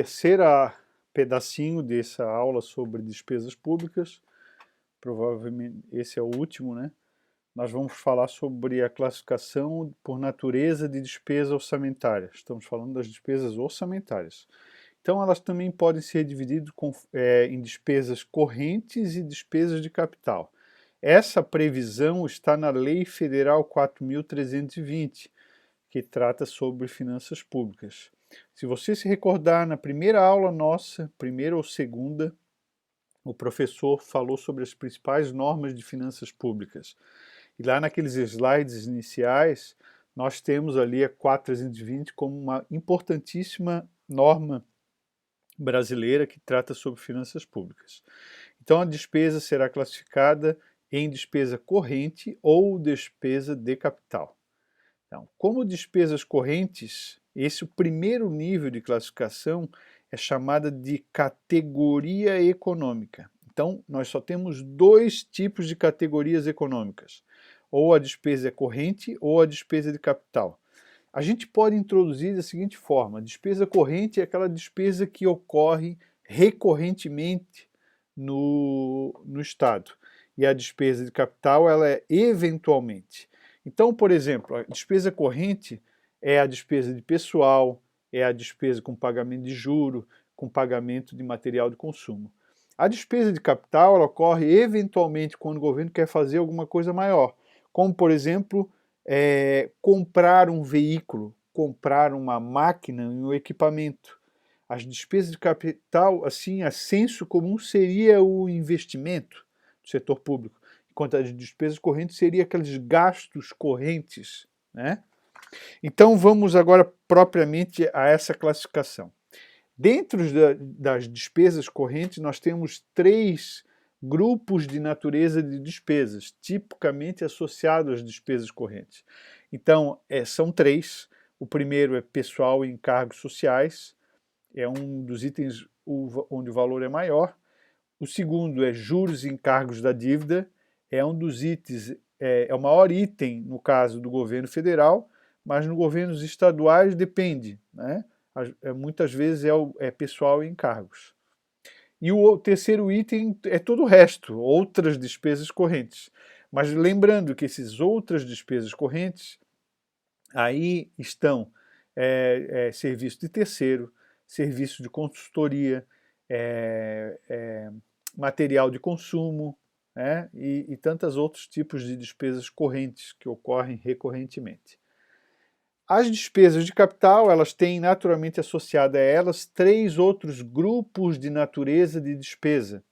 Terceira pedacinho dessa aula sobre despesas públicas, provavelmente esse é o último, né? Nós vamos falar sobre a classificação por natureza de despesa orçamentária. Estamos falando das despesas orçamentárias. Então, elas também podem ser divididas em despesas correntes e despesas de capital. Essa previsão está na Lei Federal 4.320, que trata sobre finanças públicas. Se você se recordar, na primeira aula nossa, primeira ou segunda, o professor falou sobre as principais normas de finanças públicas. E lá naqueles slides iniciais, nós temos ali a 4.320 como uma importantíssima norma brasileira que trata sobre finanças públicas. Então a despesa será classificada em despesa corrente ou despesa de capital. Então, como despesas correntes, esse primeiro nível de classificação é chamada de categoria econômica. Então, nós só temos dois tipos de categorias econômicas, ou a despesa é corrente ou a despesa de capital. A gente pode introduzir da seguinte forma: a despesa corrente é aquela despesa que ocorre recorrentemente no Estado, e a despesa de capital ela é eventualmente. Então, por exemplo, a despesa corrente é a despesa de pessoal, é a despesa com pagamento de juro, com pagamento de material de consumo. A despesa de capital ela ocorre eventualmente quando o governo quer fazer alguma coisa maior, como, por exemplo, comprar um veículo, comprar uma máquina, um equipamento. As despesas de capital, assim, a senso comum seria o investimento do setor público, enquanto as despesas correntes seriam aqueles gastos correntes, né? Então vamos agora propriamente a essa classificação. Dentro das despesas correntes, nós temos três grupos de natureza de despesas, tipicamente associados às despesas correntes. Então, são três. O primeiro é pessoal e encargos sociais, é um dos itens onde o valor é maior. O segundo é juros e encargos da dívida, é um dos itens, é o maior item no caso do governo federal, mas no governos estaduais depende, né? Muitas vezes é pessoal e encargos. E o terceiro item é todo o resto, outras despesas correntes. Mas lembrando que essas outras despesas correntes, aí estão serviço de terceiro, serviço de consultoria, material de consumo, né, e tantos outros tipos de despesas correntes que ocorrem recorrentemente. As despesas de capital, elas têm naturalmente associado a elas três outros grupos de natureza de despesa.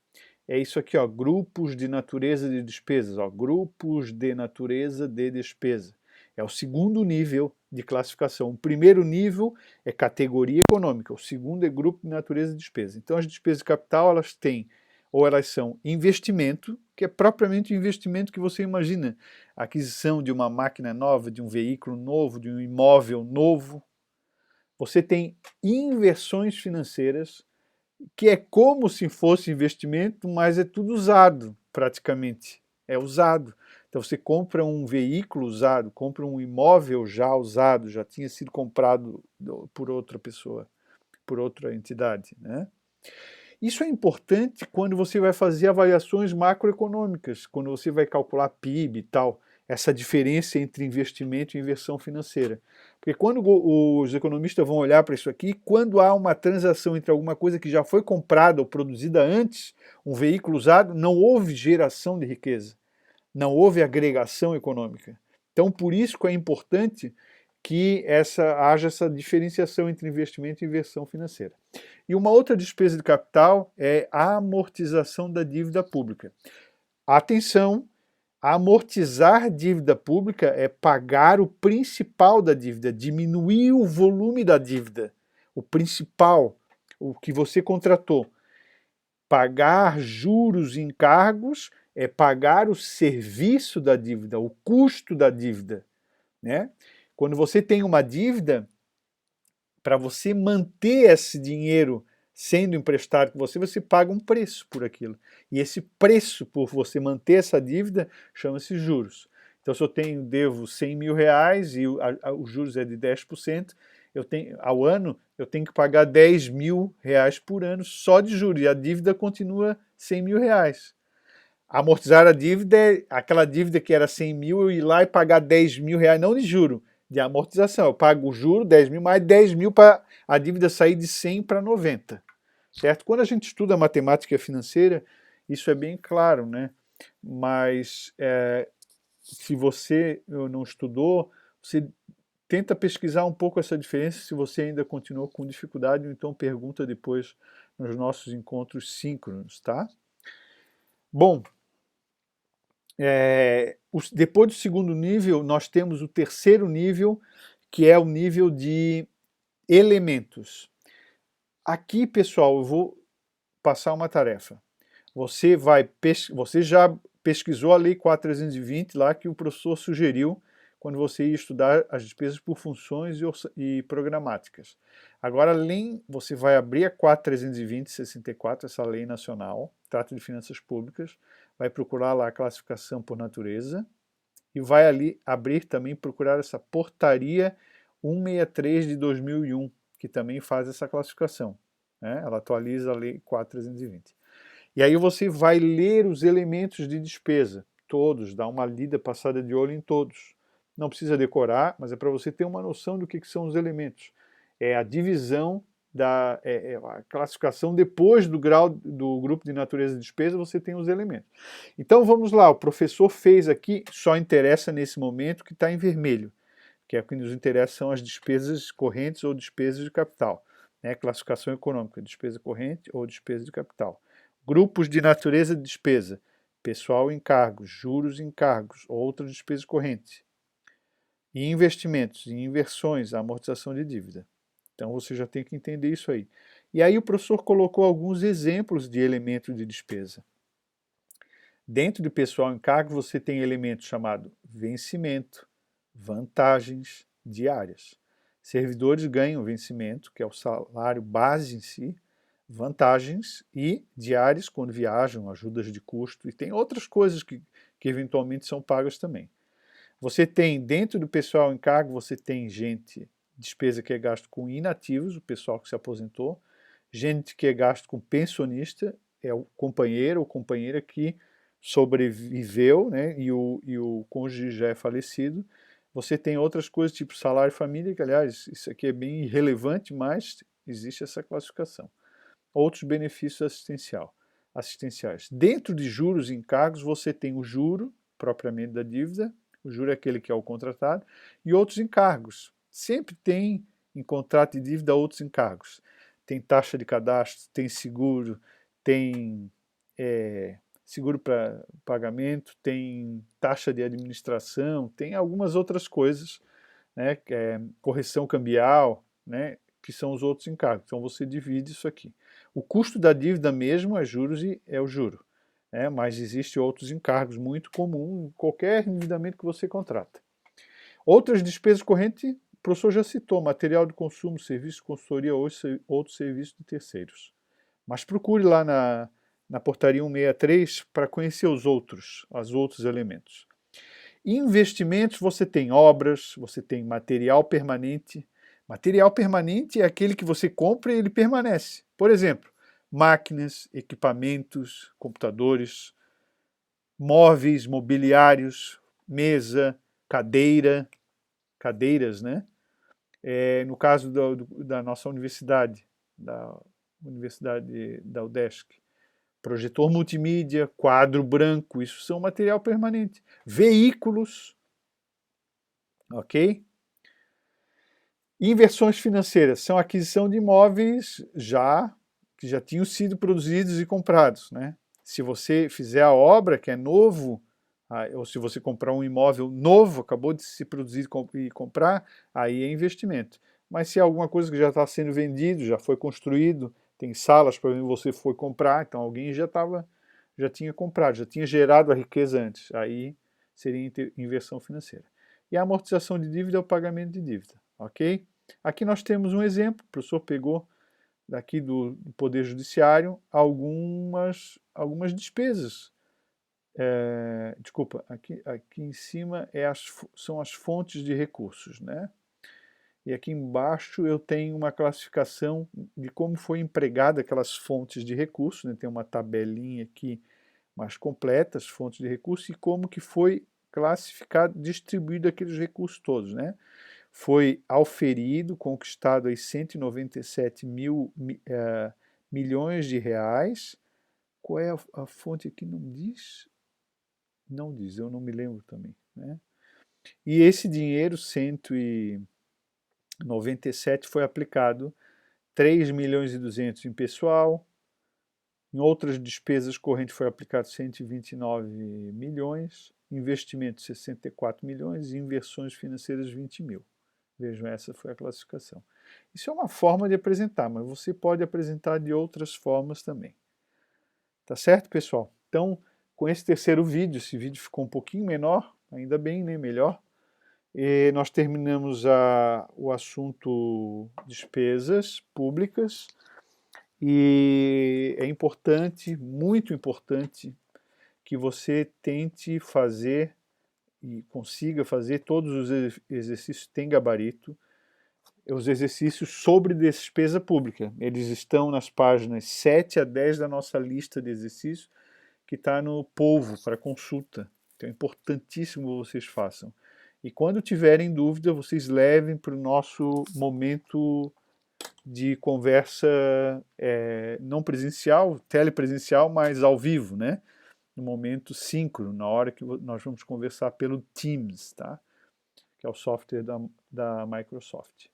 É isso aqui, ó, grupos de natureza de despesas, ó, grupos de natureza de despesa. É o segundo nível de classificação. O primeiro nível é categoria econômica, o segundo é grupo de natureza de despesa. Então as despesas de capital, elas têm, ou elas são investimento, que é propriamente o investimento que você imagina, a aquisição de uma máquina nova, de um veículo novo, de um imóvel novo. Você tem inversões financeiras, que é como se fosse investimento, mas é tudo usado, praticamente. É usado. Então você compra um veículo usado, compra um imóvel já usado, já tinha sido comprado por outra pessoa, por outra entidade, né? Isso é importante quando você vai fazer avaliações macroeconômicas, quando você vai calcular PIB e tal, essa diferença entre investimento e inversão financeira. Porque quando os economistas vão olhar para isso aqui, quando há uma transação entre alguma coisa que já foi comprada ou produzida antes, um veículo usado, não houve geração de riqueza, não houve agregação econômica. Então, por isso que é importante que haja essa diferenciação entre investimento e inversão financeira. E uma outra despesa de capital é a amortização da dívida pública. Atenção, amortizar dívida pública é pagar o principal da dívida, diminuir o volume da dívida, o principal, o que você contratou. Pagar juros e encargos é pagar o serviço da dívida, o custo da dívida, né? Quando você tem uma dívida, para você manter esse dinheiro sendo emprestado com você, você paga um preço por aquilo. E esse preço por você manter essa dívida chama-se juros. Então, se eu devo 100 mil reais e os juros é de 10%, ao ano, eu tenho que pagar 10 mil reais por ano só de juros, e a dívida continua 100 mil reais. Amortizar a dívida é aquela dívida que era 100 mil, eu ir lá e pagar 10 mil reais, não de juro, de amortização. Eu pago o juro, 10 mil, mais 10 mil para a dívida sair de 100 para 90. Certo? Quando a gente estuda matemática financeira, isso é bem claro, né? Mas se você não estudou, você tenta pesquisar um pouco essa diferença se você ainda continuou com dificuldade, ou então pergunta depois nos nossos encontros síncronos, tá? Bom, depois do segundo nível, nós temos o terceiro nível, que é o nível de elementos. Aqui, pessoal, eu vou passar uma tarefa. Você já pesquisou a Lei 4.320 lá que o professor sugeriu quando você ia estudar as despesas por funções e programáticas. Agora, você vai abrir a 4.320/64, essa lei nacional, trata de finanças públicas, vai procurar lá a classificação por natureza e vai ali abrir também, procurar essa portaria 163 de 2001, que também faz essa classificação, né? Ela atualiza a lei 4.320. E aí você vai ler os elementos de despesa, todos, dá uma lida, passada de olho em todos. Não precisa decorar, mas é para você ter uma noção do que são os elementos. É a divisão, a classificação depois do grau do grupo de natureza de despesa, você tem os elementos. Então vamos lá, o professor fez aqui, só interessa nesse momento que está em vermelho, que é o que nos interessa são as despesas correntes ou despesas de capital. Né? Classificação econômica, despesa corrente ou despesa de capital. Grupos de natureza de despesa, pessoal e encargos, juros e encargos, outras despesas correntes. E investimentos, e inversões, amortização de dívida. Então você já tem que entender isso aí. E aí o professor colocou alguns exemplos de elementos de despesa. Dentro de pessoal e encargos você tem elementos chamados vencimento, vantagens diárias. Servidores ganham vencimento, que é o salário base em si, vantagens e diárias quando viajam, ajudas de custo, e tem outras coisas que eventualmente são pagas também. Você tem, dentro do pessoal em cargo, você tem despesa que é gasto com inativos, o pessoal que se aposentou, gente que é gasto com pensionista, é o companheiro ou companheira que sobreviveu, né, e o cônjuge já é falecido. Você tem outras coisas, tipo salário e família, que aliás, isso aqui é bem irrelevante, mas existe essa classificação. Outros benefícios assistenciais. Dentro de juros e encargos, você tem o juro, propriamente da dívida, o juro é aquele que é o contratado, e outros encargos. Sempre tem em contrato de dívida outros encargos. Tem taxa de cadastro, tem seguro, tem seguro para pagamento, tem taxa de administração, tem algumas outras coisas, né, correção cambial, né, que são os outros encargos. Então você divide isso aqui. O custo da dívida mesmo é juros e é o juro, né, mas existem outros encargos muito comuns em qualquer endividamento que você contrata. Outras despesas correntes, o professor já citou, material de consumo, serviço de consultoria ou outros serviços de terceiros. Mas procure lá na portaria 163 para conhecer os outros elementos. Investimentos, você tem obras, você tem material permanente. Material permanente é aquele que você compra e ele permanece. Por exemplo, máquinas, equipamentos, computadores, móveis, mobiliários, mesa, cadeiras, né? No caso da nossa universidade, da Universidade da UDESC, projetor multimídia, quadro branco, isso são material permanente. Veículos, ok? Inversões financeiras são a aquisição de imóveis que já tinham sido produzidos e comprados, né? Se você fizer a obra, que é novo, ou se você comprar um imóvel novo, acabou de se produzir e comprar, aí é investimento. Mas se é alguma coisa que já está sendo vendido, já foi construído, tem salas para você foi comprar, então alguém já tinha comprado, já tinha gerado a riqueza antes, aí seria inversão financeira. E a amortização de dívida é o pagamento de dívida, ok? Aqui nós temos um exemplo, o professor pegou daqui do Poder Judiciário algumas despesas. Desculpa, aqui em cima são as fontes de recursos, né? e aqui embaixo eu tenho uma classificação de como foi empregada aquelas fontes de recursos, né? Tem uma tabelinha aqui mais completa, as fontes de recursos, e como que foi classificado, distribuído aqueles recursos todos, né? Foi auferido, conquistado aí 197 milhões de reais. Qual é a fonte aqui? Não diz? Não diz, eu não me lembro também, né? E esse dinheiro, 197, foi aplicado 3 milhões e 200 em pessoal, em outras despesas correntes foi aplicado 129 milhões, investimentos 64 milhões e inversões financeiras 20 mil. Vejam, essa foi a classificação. Isso é uma forma de apresentar, mas você pode apresentar de outras formas também. Tá certo, pessoal? Então, com esse terceiro vídeo, esse vídeo ficou um pouquinho menor, ainda bem, né? Melhor. E nós terminamos o assunto despesas públicas e é importante, muito importante, que você tente fazer e consiga fazer todos os exercícios que têm gabarito, os exercícios sobre despesa pública. Eles estão nas páginas 7 a 10 da nossa lista de exercícios, que está no Polvo para consulta. Então é importantíssimo que vocês façam. E quando tiverem dúvida, vocês levem para o nosso momento de conversa não presencial, telepresencial, mas ao vivo, né? No momento síncrono, na hora que nós vamos conversar pelo Teams, tá? Que é o software da Microsoft.